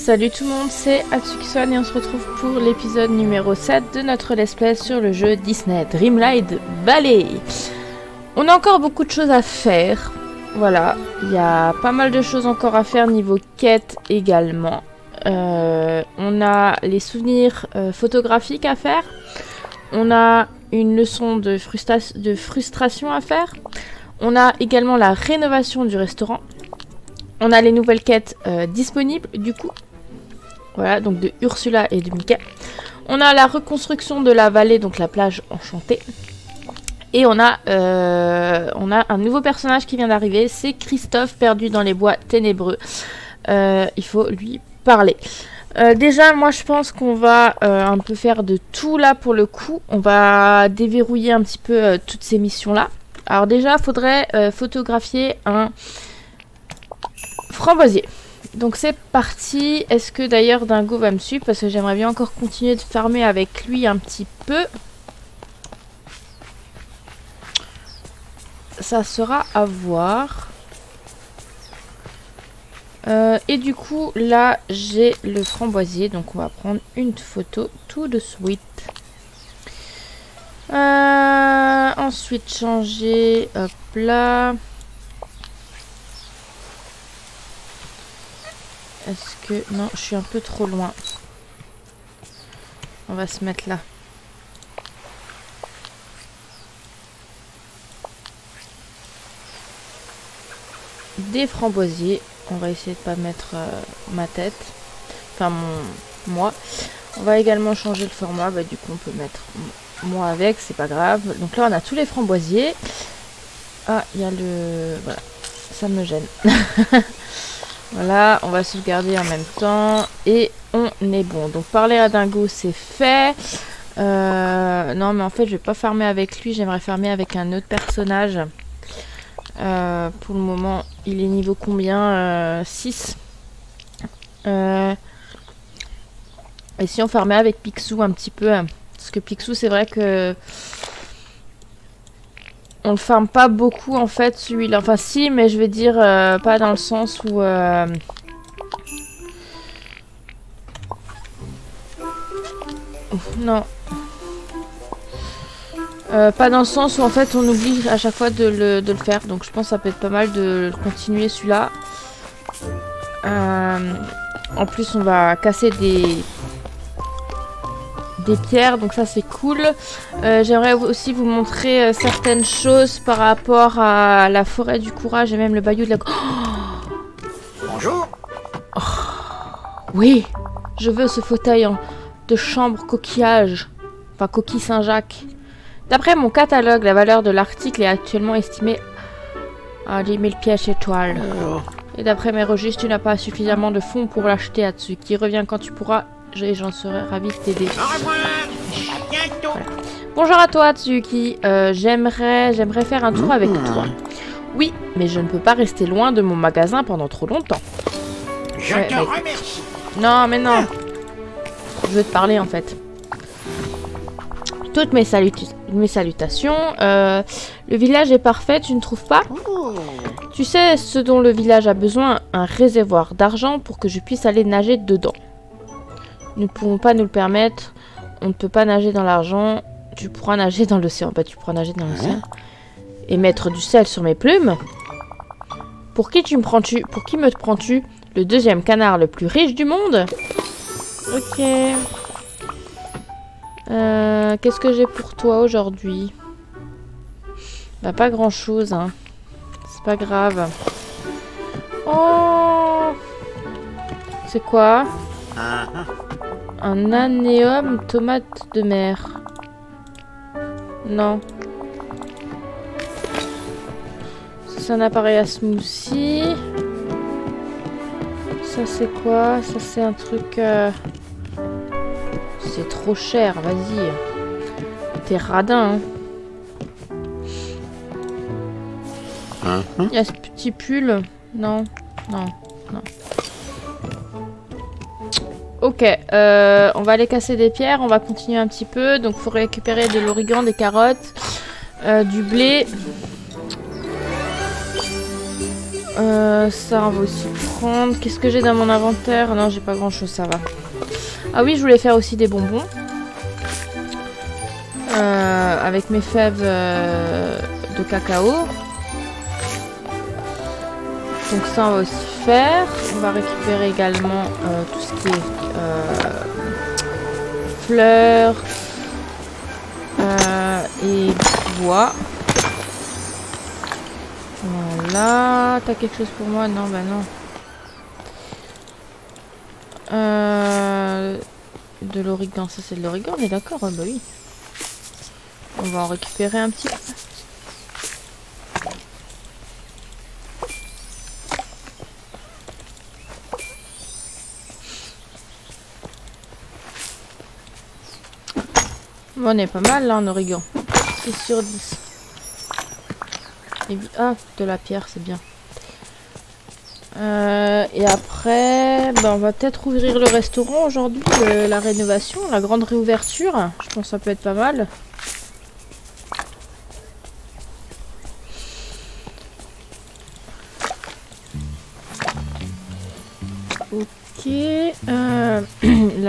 Salut tout le monde, c'est Atsuki-san et on se retrouve pour l'épisode numéro 7 de notre let's play sur le jeu Disney Dreamlight Valley. On a encore beaucoup de choses à faire, voilà, il y a pas mal de choses encore à faire niveau quête également. On a les souvenirs photographiques à faire, on a une leçon de frustration à faire, on a également la rénovation du restaurant. On a les nouvelles quêtes disponibles du coup. Voilà, donc de Ursula et de Mickey. On a la reconstruction de la vallée, donc la plage enchantée. Et on a un nouveau personnage qui vient d'arriver, c'est Christophe, perdu dans les bois ténébreux. Il faut lui parler. Déjà, moi je pense qu'on va un peu faire de tout là pour le coup. On va déverrouiller un petit peu toutes ces missions là. Alors déjà, il faudrait photographier un framboisier. Donc c'est parti. Est-ce que d'ailleurs Dingo va me suivre? Parce que j'aimerais bien encore continuer de farmer avec lui un petit peu. Ça sera à voir. Et du coup là j'ai le framboisier. Donc on va prendre une photo tout de suite. Ensuite changer. Hop là. Est-ce que... Non, je suis un peu trop loin. On va se mettre là. Des framboisiers. On va essayer de pas mettre ma tête. Enfin, moi. On va également changer le format. Bah, du coup, on peut mettre moi avec. C'est pas grave. Donc là, on a tous les framboisiers. Ah, il y a le... Voilà. Ça me gêne. Voilà, on va sauvegarder en même temps et on est bon. Donc parler à Dingo c'est fait. Non mais en fait je vais pas farmer avec lui, j'aimerais farmer avec un autre personnage. Pour le moment il est niveau combien 6. Et si on farmait avec Picsou un petit peu, parce que Picsou c'est vrai que on le farme pas beaucoup en fait celui-là. Enfin si, mais je vais dire pas dans le sens où... Non. Pas dans le sens où en fait on oublie à chaque fois de le faire. Donc je pense que ça peut être pas mal de continuer celui-là. En plus on va casser des pierres, donc ça c'est cool. J'aimerais aussi vous montrer certaines choses par rapport à la forêt du courage et même le bayou de la... Bonjour. Oh. Oui, je veux ce fauteuil de chambre coquillage, enfin coquille Saint-Jacques. D'après mon catalogue, la valeur de l'article est actuellement estimée à 10 000 pièces étoiles. Et d'après mes registres, tu n'as pas suffisamment de fonds pour l'acheter à dessus. Qui revient quand tu pourras. J'en serais ravie de t'aider. Voilà. Bonjour à toi Tsuki, j'aimerais faire un tour avec toi. Oui, mais je ne peux pas rester loin de mon magasin pendant trop longtemps. Je te remercie. Non, mais non. Je veux te parler en fait. Toutes mes salutations. Le village est parfait, tu ne trouves pas? Tu sais ce dont le village a besoin? Un réservoir d'argent pour que je puisse aller nager dedans. Nous ne pouvons pas nous le permettre. On ne peut pas nager dans l'argent. Tu pourras nager dans l'océan. Bah, tu pourras nager dans l'océan. Et mettre du sel sur mes plumes. Pour qui me prends-tu? Le deuxième canard le plus riche du monde? Ok. Qu'est-ce que j'ai pour toi aujourd'hui? Bah, pas grand-chose, hein. C'est pas grave. Oh! C'est quoi? Un anéum tomate de mer. Non. Ça c'est un appareil à smoothie. Ça c'est quoi? Ça c'est un truc... C'est trop cher, vas-y. T'es radin, hein. Il y a ce petit pull. Non, non, non. Ok, on va aller casser des pierres, on va continuer un petit peu. Donc il faut récupérer de l'origan, des carottes, du blé. Ça, on va aussi prendre. Qu'est-ce que j'ai dans mon inventaire? Non, j'ai pas grand-chose, ça va. Ah oui, je voulais faire aussi des bonbons. Avec mes fèves de cacao. Donc ça, on va aussi faire. On va récupérer également tout ce qui est fleurs et bois. Voilà. T'as quelque chose pour moi? Non, bah non. De l'origan, ça c'est de l'origan, on est d'accord? Ah bah oui. On va en récupérer un petit peu. Bon, on est pas mal là en origan. 6 sur 10. Et, ah, de la pierre, c'est bien. Et après, ben, on va peut-être ouvrir le restaurant aujourd'hui, la rénovation, la grande réouverture. Je pense que ça peut être pas mal. Ok. Là,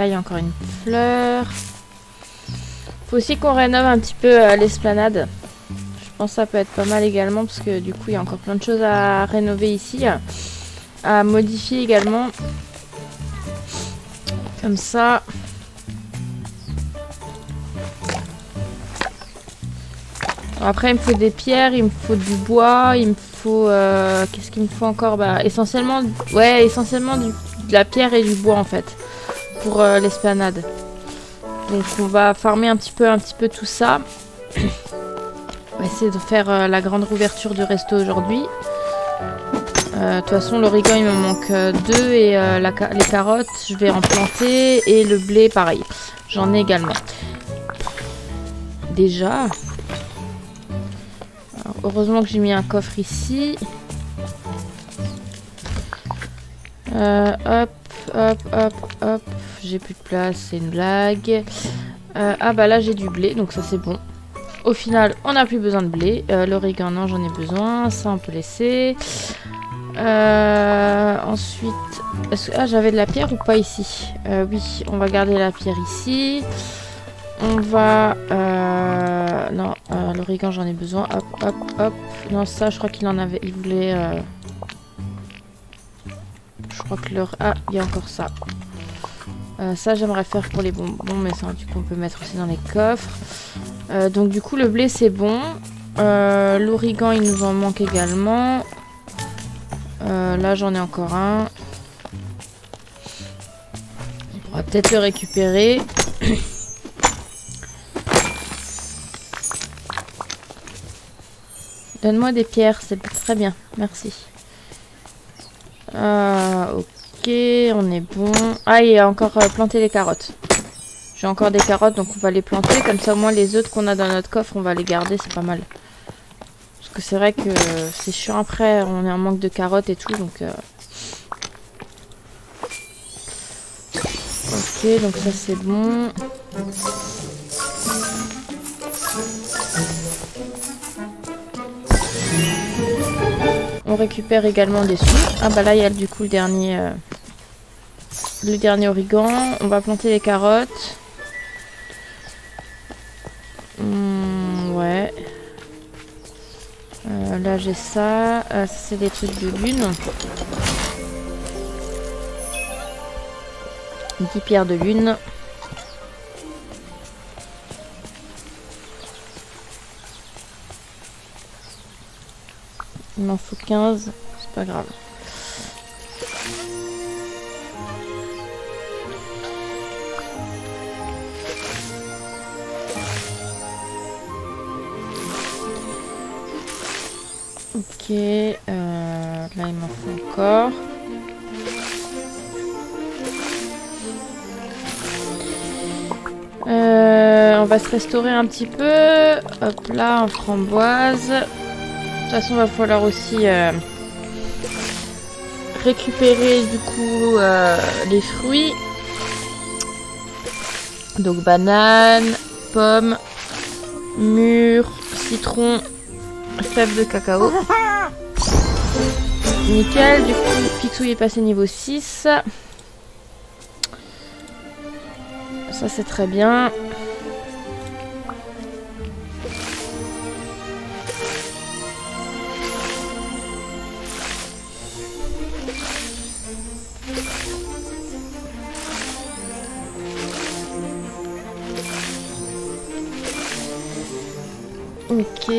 il y a encore une fleur. Faut aussi qu'on rénove un petit peu l'esplanade. Je pense que ça peut être pas mal également parce que du coup, il y a encore plein de choses à rénover ici. À modifier également. Comme ça. Après, il me faut des pierres, il me faut du bois, il me faut... qu'est-ce qu'il me faut encore? Bah, essentiellement... Ouais, essentiellement de la pierre et du bois, en fait. Pour l'esplanade. Donc, on va farmer un petit peu tout ça. On va essayer de faire la grande rouverture du resto aujourd'hui. De toute façon, l'origan, il me manque 2 et les carottes, je vais en planter. Et le blé, pareil. J'en ai également. Déjà... Alors, heureusement que j'ai mis un coffre ici. Hop, hop, hop, hop. J'ai plus de place, c'est une blague. Ah bah là j'ai du blé, donc ça c'est bon. Au final, on n'a plus besoin de blé. L'origan, non, j'en ai besoin. Ça, on peut laisser. Ensuite... Ah, j'avais de la pierre ou pas ici? Oui, on va garder la pierre ici. On va... non, l'origan, j'en ai besoin. Hop, hop, hop. Non, ça, je crois qu'il en avait... Il voulait... Je crois que leur... Ah, il y a encore ça. Ça, j'aimerais faire pour les bonbons, mais ça, du coup, on peut mettre aussi dans les coffres. Donc, du coup, le blé, c'est bon. L'origan, il nous en manque également. Là, j'en ai encore un. On pourra peut-être le récupérer. Donne-moi des pierres, c'est très bien, merci. Ok, on est bon. Ah, il y a encore planté les carottes. J'ai encore des carottes, donc on va les planter. Comme ça, au moins, les autres qu'on a dans notre coffre, on va les garder, c'est pas mal. Parce que c'est vrai que c'est chiant après, on est en manque de carottes et tout, donc... Ok, donc ça, c'est bon. On récupère également des sous. Ah bah là il y a du coup le dernier origan. On va planter les carottes. Ouais. Là j'ai ça. Ça c'est des trucs de lune. 10 pierres de lune. Il m'en faut 15, c'est pas grave. Ok, là il m'en faut encore. On va se restaurer un petit peu. Hop là, en framboise. De toute façon, il va falloir aussi récupérer du coup les fruits. Donc banane, pomme, mûre, citron, fèves de cacao. Nickel, du coup Picsou est passé niveau 6. Ça c'est très bien. Ok.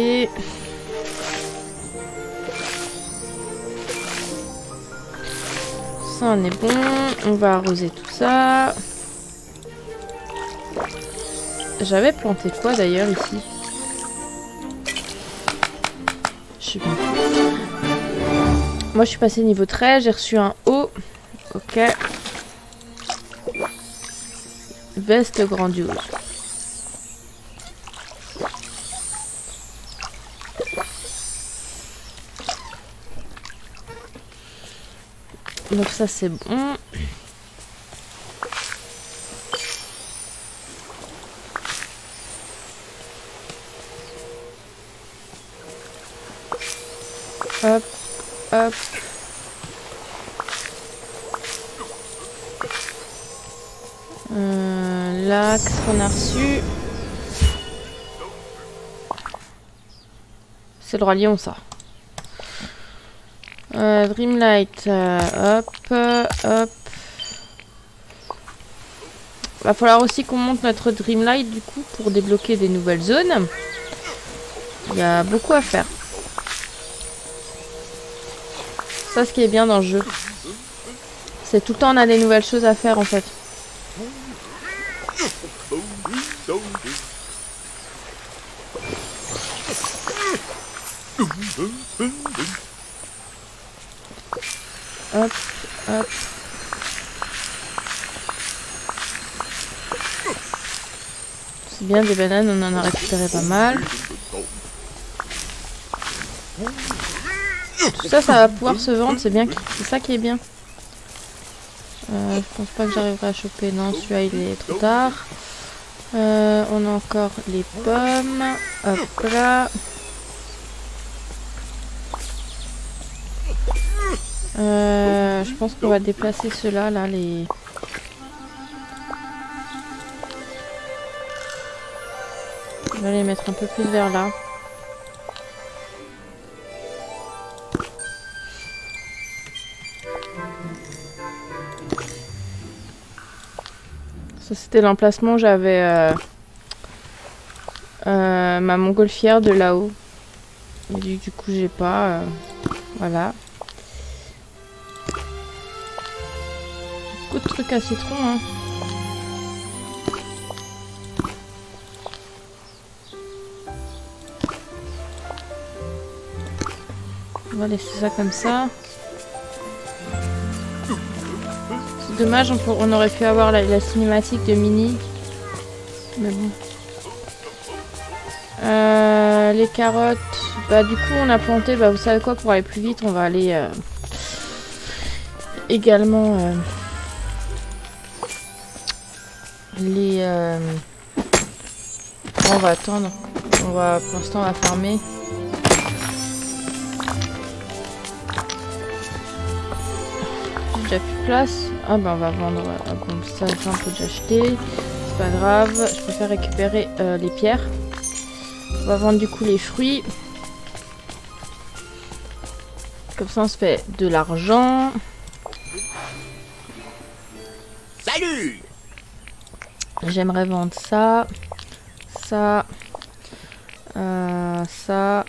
Ça on est bon. On va arroser tout ça. J'avais planté quoi d'ailleurs ici? Je sais pas. Moi je suis passé niveau 13, j'ai reçu un haut. Ok. Veste grandiose. Donc ça c'est bon. Hop, hop. Là, qu'est-ce qu'on a reçu? C'est le roi lion ça. Dreamlight, hop, hop. Va falloir aussi qu'on monte notre Dreamlight du coup pour débloquer des nouvelles zones. Il y a beaucoup à faire. Ça, ce qui est bien dans le jeu, c'est tout le temps on a des nouvelles choses à faire en fait. Hop, hop. C'est bien, des bananes, on en a récupéré pas mal. Tout ça, ça va pouvoir se vendre, c'est bien, c'est ça qui est bien. Je pense pas que j'arriverai à choper, non, celui-là il est trop tard. On a encore les pommes, hop là. Je pense qu'on va déplacer ceux-là, là, les... Je vais les mettre un peu plus vers là. Ça c'était l'emplacement où j'avais ma montgolfière de là-haut. Du coup j'ai pas... voilà. Beaucoup de trucs à citron, hein. On va laisser ça comme ça. C'est dommage, on aurait pu avoir la cinématique de Mini. Mais bon. Les carottes. Bah du coup on a planté, bah vous savez quoi, pour aller plus vite, on va aller également on va attendre. Pour l'instant on va farmer. J'ai déjà plus de place. Ah bah on va vendre. Ah bon, ça on peut déjà acheter. C'est pas grave. Je préfère récupérer les pierres. On va vendre du coup les fruits. Comme ça on se fait de l'argent. Salut! J'aimerais vendre ça. Ça. Ça.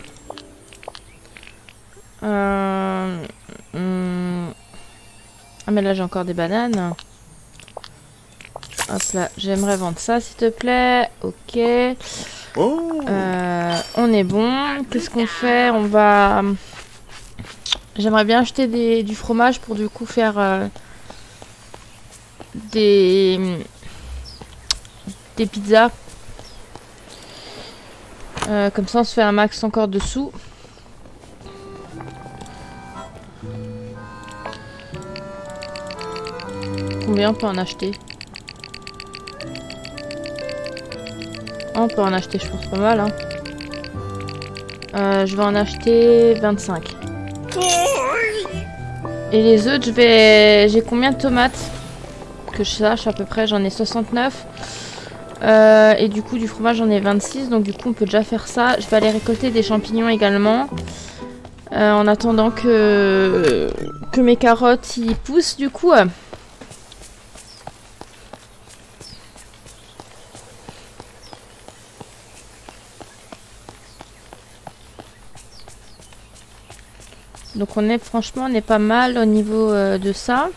Ah mais là j'ai encore des bananes. Hop là, j'aimerais vendre ça s'il te plaît. Ok. Oh. On est bon. Qu'est-ce qu'on fait? On va... J'aimerais bien acheter du fromage pour du coup faire des pizzas. Comme ça on se fait un max encore de sous. Combien on peut en acheter? On peut en acheter, je pense, pas mal. Hein. Je vais en acheter 25. Et les œufs, j'ai combien de tomates? Que je sache à peu près, j'en ai 69. Et du coup, du fromage, j'en ai 26. Donc du coup, on peut déjà faire ça. Je vais aller récolter des champignons également. En attendant que mes carottes y poussent du coup. Donc franchement, on est pas mal au niveau de ça.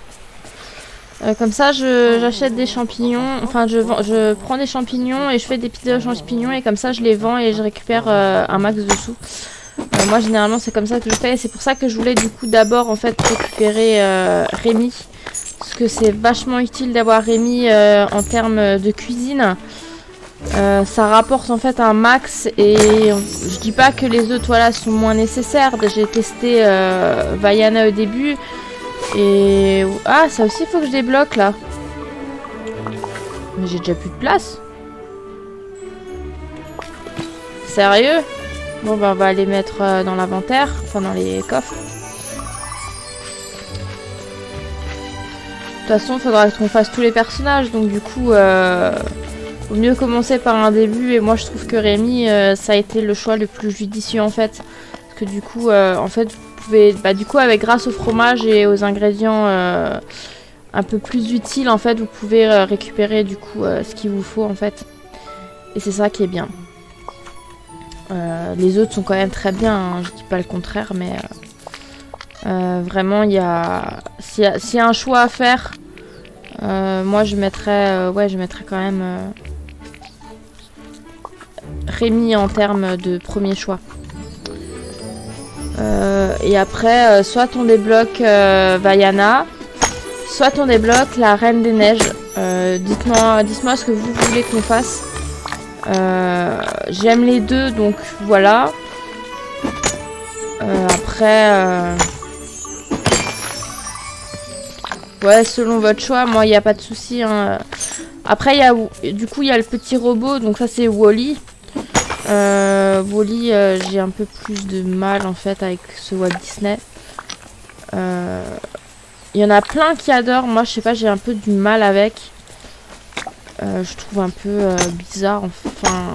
Comme ça, j'achète des champignons. Enfin, je prends des champignons et je fais des pizzas aux champignons. Et comme ça, je les vends et je récupère un max de sous. Moi, généralement, c'est comme ça que je fais. C'est pour ça que je voulais du coup d'abord en fait récupérer Rémi. Parce que c'est vachement utile d'avoir Rémi en termes de cuisine. Ça rapporte en fait un max et je dis pas que les œufs voilà, sont moins nécessaires. J'ai testé Vaiana au début et ah ça aussi il faut que je débloque là. Mais j'ai déjà plus de place. Sérieux? Bon bah on va les mettre dans l'inventaire, enfin dans les coffres. De toute façon il faudra qu'on fasse tous les personnages donc du coup vaut mieux commencer par un début et moi je trouve que Rémi ça a été le choix le plus judicieux en fait. Parce que du coup en fait vous pouvez du coup avec grâce au fromage et aux ingrédients un peu plus utiles en fait vous pouvez récupérer du coup ce qu'il vous faut en fait. Et c'est ça qui est bien. Les autres sont quand même très bien, hein, je dis pas le contraire mais vraiment il y a s'il y a un choix à faire moi je mettrais quand même Rémi en termes de premier choix. Et après, soit on débloque Vaiana, soit on débloque la Reine des Neiges. Dites-moi ce que vous voulez qu'on fasse. J'aime les deux, donc voilà. Après, ouais, selon votre choix, moi il n'y a pas de souci. Hein. Après, du coup, il y a le petit robot, donc ça c'est Wall-E. Wall-E, j'ai un peu plus de mal en fait avec ce Walt Disney. Il y en a plein qui adorent, moi je sais pas, j'ai un peu du mal avec. Je trouve un peu bizarre, enfin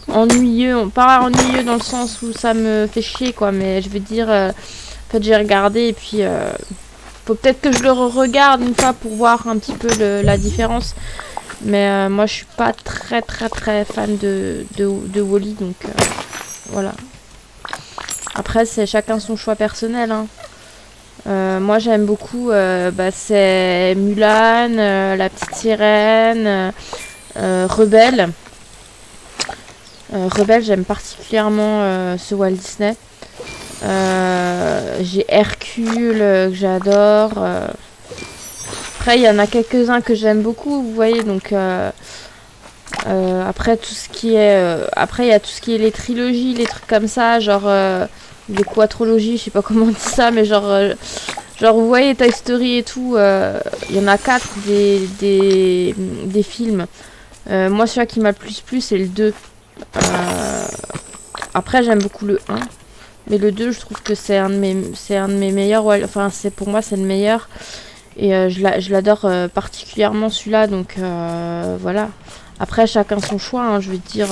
ennuyeux, pas ennuyeux dans le sens où ça me fait chier quoi, mais je veux dire, en fait j'ai regardé et puis faut peut-être que je le regarde une fois pour voir un petit peu la différence. Mais moi je suis pas très fan de Wall-E donc voilà. Après c'est chacun son choix personnel hein. Moi j'aime beaucoup c'est Mulan, la petite sirène, Rebelle. Rebelle j'aime particulièrement ce Walt Disney. J'ai Hercule que j'adore. Après, il y en a quelques-uns que j'aime beaucoup, vous voyez, donc après tout ce qui est après il y a tout ce qui est les trilogies, les trucs comme ça, genre les quadrologies, je sais pas comment on dit ça, mais genre vous voyez Toy Story et tout, il y en a 4 des films. Moi celui qui m'a le plus plu c'est le 2. Après j'aime beaucoup le 1, mais le 2 je trouve que c'est un de mes meilleurs, enfin pour moi c'est le meilleur. Et je l'adore particulièrement celui-là, donc voilà. Après, chacun son choix, hein, je veux dire.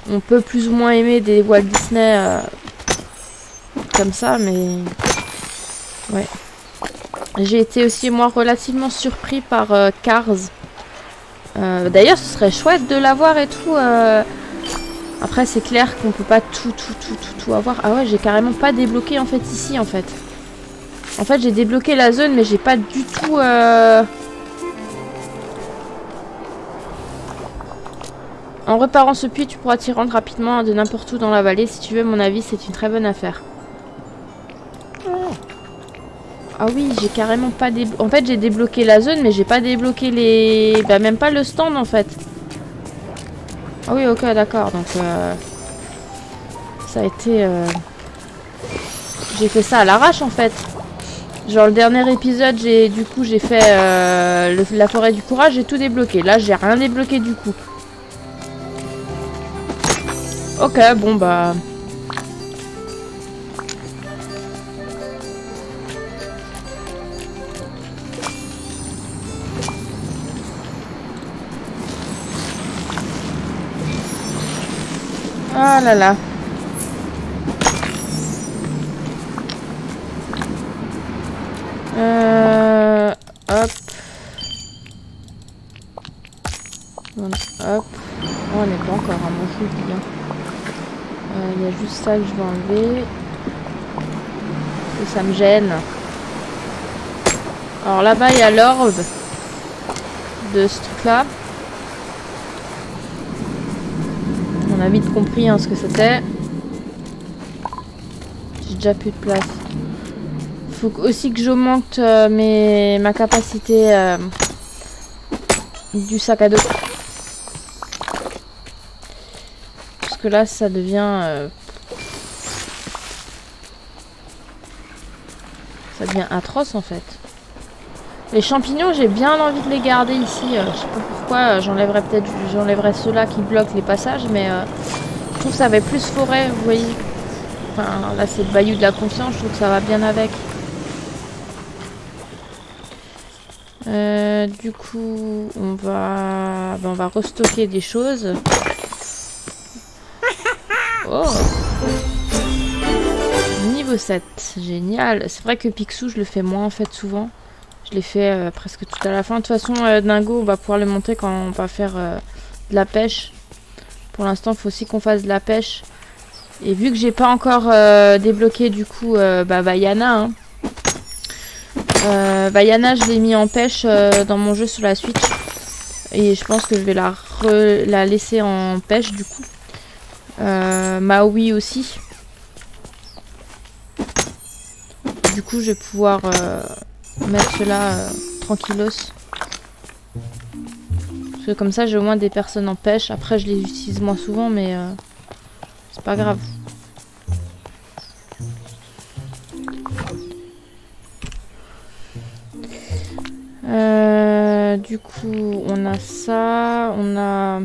On peut plus ou moins aimer des Walt Disney comme ça, mais... Ouais. J'ai été aussi, moi, relativement surpris par Cars. D'ailleurs, ce serait chouette de l'avoir et tout. Après, c'est clair qu'on peut pas tout avoir. Ah ouais, j'ai carrément pas débloqué, en fait, ici, en fait. En fait, j'ai débloqué la zone, mais j'ai pas du tout... En réparant ce puits, tu pourras t'y rendre rapidement de n'importe où dans la vallée. Si tu veux, à mon avis, c'est une très bonne affaire. Ah oui, j'ai carrément pas débloqué... En fait, j'ai débloqué la zone, mais j'ai pas débloqué les... Bah, même pas le stand, en fait. Ah oui, ok, d'accord. Donc, ça a été... J'ai fait ça à l'arrache, en fait. Genre le dernier épisode, j'ai fait la forêt du courage, j'ai tout débloqué. Là, j'ai rien débloqué du coup. Ok, bon bah... Ah là là. Hop. Hop. Oh, on n'est pas encore à mon truc bien. Il y a juste ça que je vais enlever. Et ça me gêne. Alors là-bas, il y a l'orbe de ce truc-là. On a vite compris hein, ce que c'était. J'ai déjà plus de place. Faut aussi que j'augmente ma capacité du sac à dos. Parce que là, ça devient... ça devient atroce en fait. Les champignons, j'ai bien envie de les garder ici. Je sais pas pourquoi, j'enlèverais ceux-là qui bloquent les passages, mais je trouve que ça avait plus forêt, vous voyez. Enfin, là c'est le bayou de la confiance, je trouve que ça va bien avec. Du coup, on va restocker des choses. Oh! Niveau 7, génial. C'est vrai que Picsou, je le fais moins en fait souvent. Je l'ai fait presque tout à la fin. De toute façon, Dingo, on va pouvoir le monter quand on va faire de la pêche. Pour l'instant, il faut aussi qu'on fasse de la pêche. Et vu que j'ai pas encore débloqué du coup Bayana, hein. Bayana, je l'ai mis en pêche dans mon jeu sur la Switch. Et je pense que je vais la laisser en pêche du coup. Maui aussi. Du coup, je vais pouvoir mettre cela tranquillos. Parce que comme ça, j'ai au moins des personnes en pêche. Après, je les utilise moins souvent, mais c'est pas grave. Du coup, on a ça, on a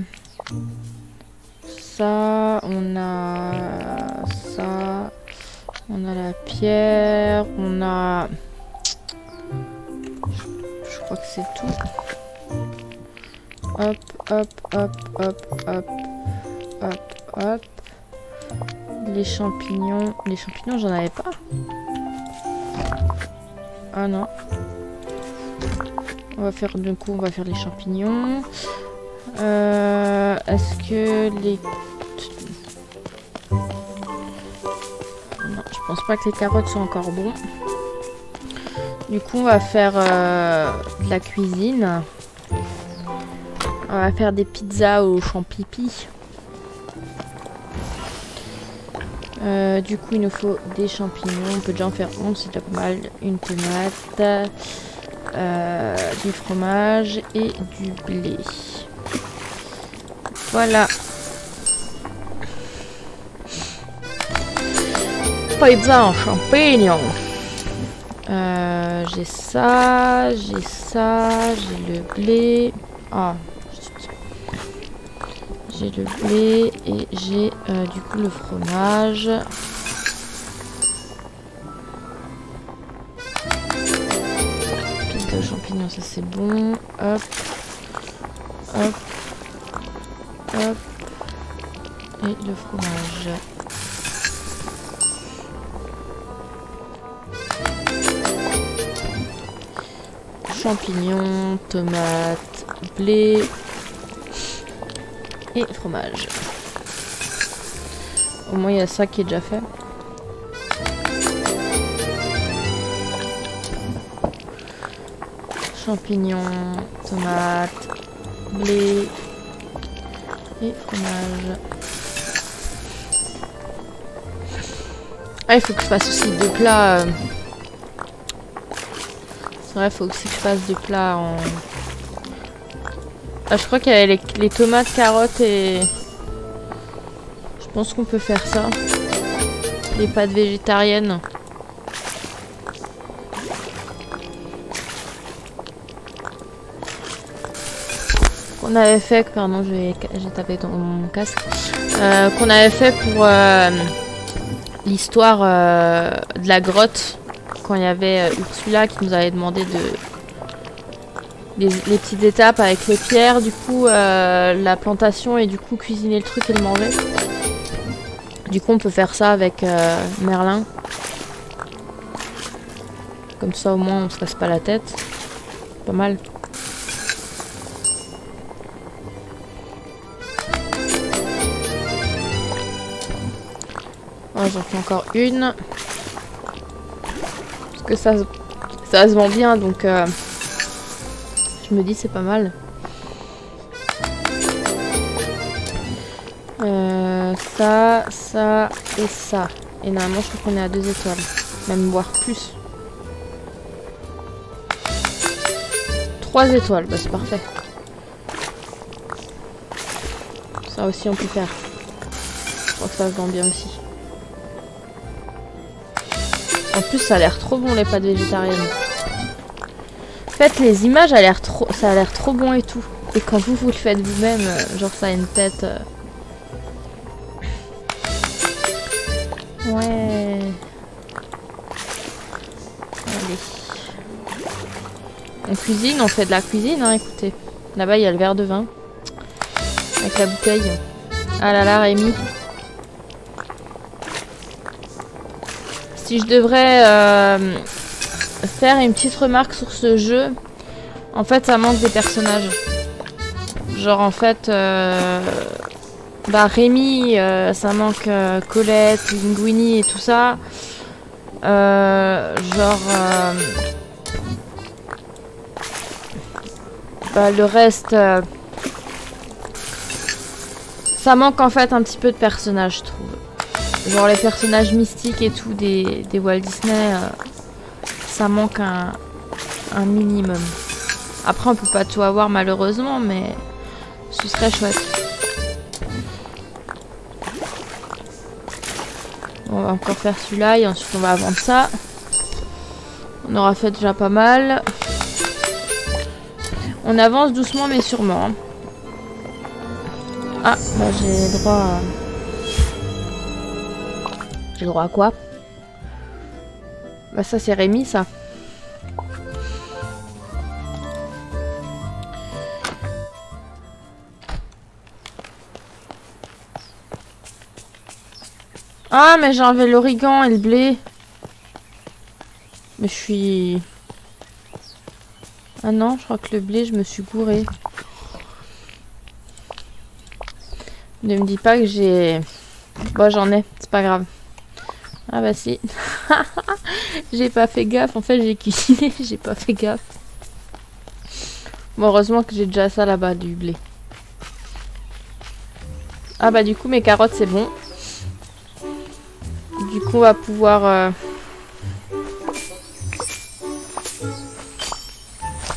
ça, on a ça, on a la pierre, on a... Je crois que c'est tout. Hop, hop, hop, hop, hop, hop, hop. Les champignons, j'en avais pas. Ah non. On va faire du coup, on va faire les champignons. Est-ce que les... Non, je pense pas que les carottes sont encore bons. Du coup, on va faire de la cuisine. On va faire des pizzas aux champipi. Du coup, il nous faut des champignons. On peut déjà en faire 11, c'est déjà pas mal. Une tomate, du fromage et du blé. Voilà. Pizza en champignons. J'ai ça, j'ai le blé. Ah, j'ai le blé et j'ai du coup le fromage. Pizza aux champignons, ça c'est bon. Hop, hop, hop. Et le fromage. Champignons, tomates, blé et fromage. Au moins il y a ça qui est déjà fait. Champignons, tomates, blé et fromage. Ah, il faut que je fasse aussi deux plats. C'est vrai, il faut aussi que je fasse des plats en... Ah, je crois qu'il y a les tomates, carottes et... Je pense qu'on peut faire ça. Les pâtes végétariennes. Qu'on avait fait... Pardon, j'ai tapé dans mon casque. Qu'on avait fait pour l'histoire de la grotte. Quand il y avait Ursula qui nous avait demandé les petites étapes avec les pierres, du coup la plantation et du coup cuisiner le truc et le manger. Du coup, on peut faire ça avec Merlin. Comme ça, au moins, on se casse pas la tête. Pas mal. Oh, j'en fais encore une. Parce que ça se vend bien, donc je me dis c'est pas mal. Ça et ça. Et normalement, je crois qu'on est à 2 étoiles. Même voire plus. 3 étoiles, bah c'est parfait. Ça aussi, on peut faire. Je crois que ça se vend bien aussi. En plus, ça a l'air trop bon les pâtes végétariennes. En fait, les images, ça a l'air trop bon et tout. Et quand vous le faites vous-même, genre ça a une tête. Ouais. Allez. On cuisine, on fait de la cuisine, hein, écoutez. Là-bas, il y a le verre de vin. Avec la bouteille. Ah là là, Rémi. Si je devrais faire une petite remarque sur ce jeu, en fait ça manque des personnages. Genre en fait, bah Rémi, ça manque Colette, Linguini et tout ça. Bah, le reste, ça manque en fait un petit peu de personnages, je trouve. Genre les personnages mystiques et tout des Walt Disney, ça manque un minimum. Après on peut pas tout avoir malheureusement, mais ce serait chouette. On va encore faire celui-là et ensuite on va vendre ça. On aura fait déjà pas mal. On avance doucement mais sûrement. Hein. Ah, bah j'ai droit à... J'ai droit à quoi? Bah ça c'est Rémi ça. Ah mais j'ai enlevé l'origan et le blé. Mais je suis... Ah non, je crois que le blé je me suis gourée. Ne me dis pas que j'ai... Bon j'en ai, c'est pas grave. Ah bah si. J'ai pas fait gaffe. En fait, j'ai cuisiné. J'ai pas fait gaffe. Bon, heureusement que j'ai déjà ça là-bas, du blé. Ah bah du coup, mes carottes, c'est bon. Du coup, on va pouvoir...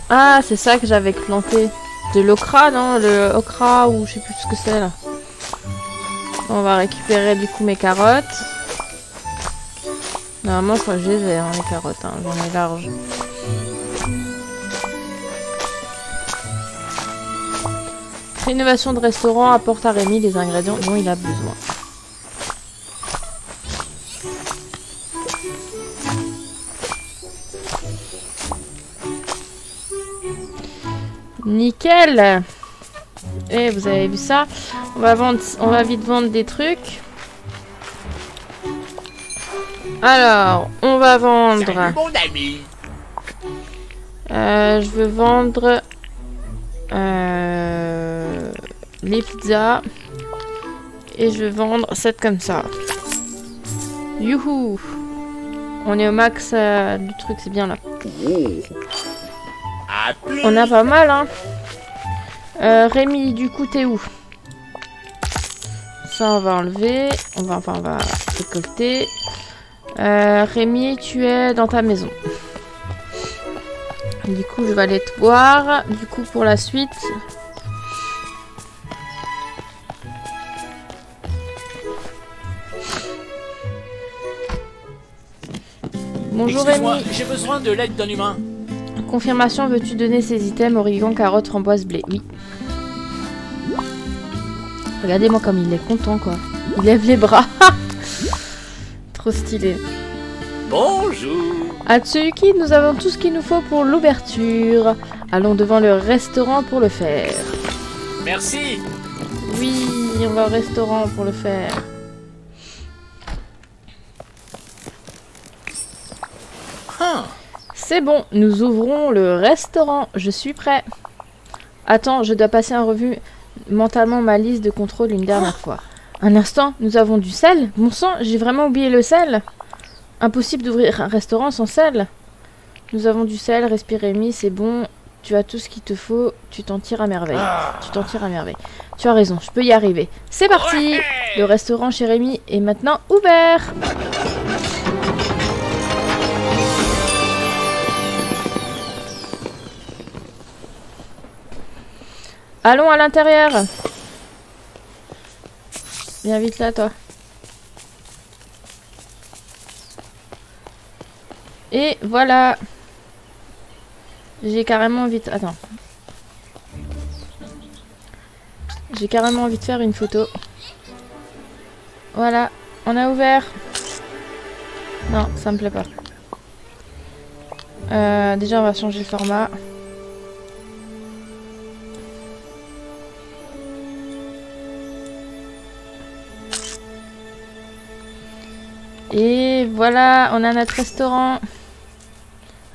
Ah, c'est ça que j'avais planté. De l'okra, non? Le okra ou je sais plus ce que c'est là. On va récupérer du coup mes carottes. Normalement, je crois que je les ai, hein, les carottes. Hein. J'en ai large. Rénovation de restaurant apporte à Rémi les ingrédients dont il a besoin. Nickel! Et vous avez vu ça? On va vite vendre des trucs. Alors, on va vendre... Salut, mon ami. Je veux vendre... les pizzas. Et je veux vendre 7 comme ça. Youhou! On est au max du truc, c'est bien là. On a pas mal, hein. Rémi, du coup, t'es où? Ça, on va enlever. On va récolter. Rémi, tu es dans ta maison. Du coup, je vais aller te voir. Du coup, pour la suite... Bonjour Rémi. J'ai besoin de l'aide d'un humain. Confirmation, veux-tu donner ces items? Origan, carottes, framboises, blé. Oui. Regardez-moi comme il est content, quoi. Il lève les bras. Trop stylé. Bonjour. Atsuki, nous avons tout ce qu'il nous faut pour l'ouverture. Allons devant le restaurant pour le faire. Merci. Oui, on va au restaurant pour le faire. C'est bon, nous ouvrons le restaurant. Je suis prêt. Attends, je dois passer en revue mentalement ma liste de contrôle une dernière fois. Un instant, nous avons du sel? Bon sang, j'ai vraiment oublié le sel. Impossible d'ouvrir un restaurant sans sel. Nous avons du sel, respire Rémi, c'est bon. Tu as tout ce qu'il te faut, tu t'en tires à merveille. Tu t'en tires à merveille. Tu as raison, je peux y arriver. C'est parti! Le restaurant chez Rémi est maintenant ouvert. Allons à l'intérieur. Viens vite là, toi. Et voilà. J'ai carrément envie de... Attends. J'ai carrément envie de faire une photo. Voilà. On a ouvert. Non, ça me plaît pas. Déjà, on va changer le format. Et voilà, on a notre restaurant.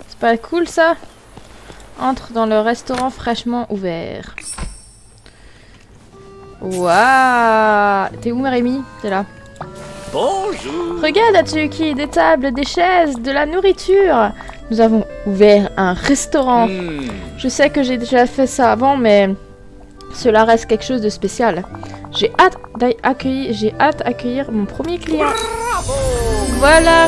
C'est pas cool ça? Entre dans le restaurant fraîchement ouvert. Waouh! T'es où, Rémi? T'es là. Bonjour. Regarde, Atsuki, des tables, des chaises, de la nourriture. Nous avons ouvert un restaurant. Je sais que j'ai déjà fait ça avant, mais cela reste quelque chose de spécial. J'ai hâte d'accueillir mon premier client. Voilà,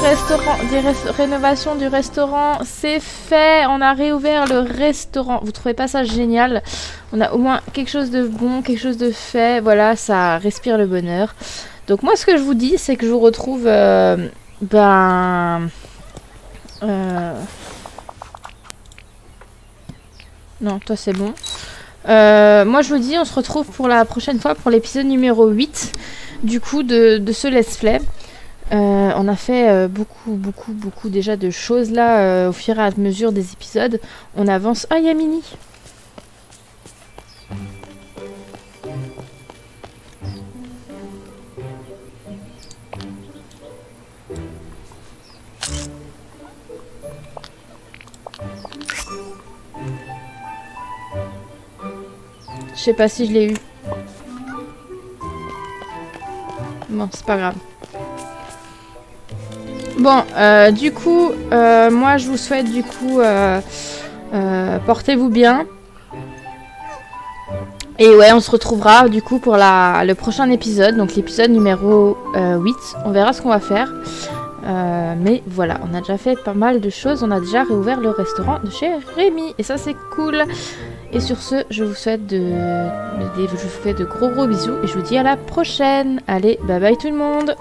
rénovation du restaurant, c'est fait. On a réouvert le restaurant. Vous trouvez pas ça génial? On a au moins quelque chose de bon, quelque chose de fait. Voilà, ça respire le bonheur. Donc moi, ce que je vous dis, c'est que je vous retrouve... Non, toi c'est bon. Moi je vous dis, on se retrouve pour la prochaine fois, pour l'épisode numéro 8, du coup, de ce let's play. On a fait beaucoup déjà de choses là, au fur et à mesure des épisodes. On avance... Ah, il y a Mini! Je sais pas si je l'ai eu. Bon, c'est pas grave. Bon, du coup, moi je vous souhaite du coup, portez-vous bien. Et ouais, on se retrouvera du coup pour le prochain épisode, donc l'épisode numéro 8. On verra ce qu'on va faire. Mais voilà, on a déjà fait pas mal de choses. On a déjà réouvert le restaurant de chez Rémi. Et ça, c'est cool. Et sur ce, je vous souhaite je vous fais de gros bisous. Et je vous dis à la prochaine. Allez, bye bye tout le monde.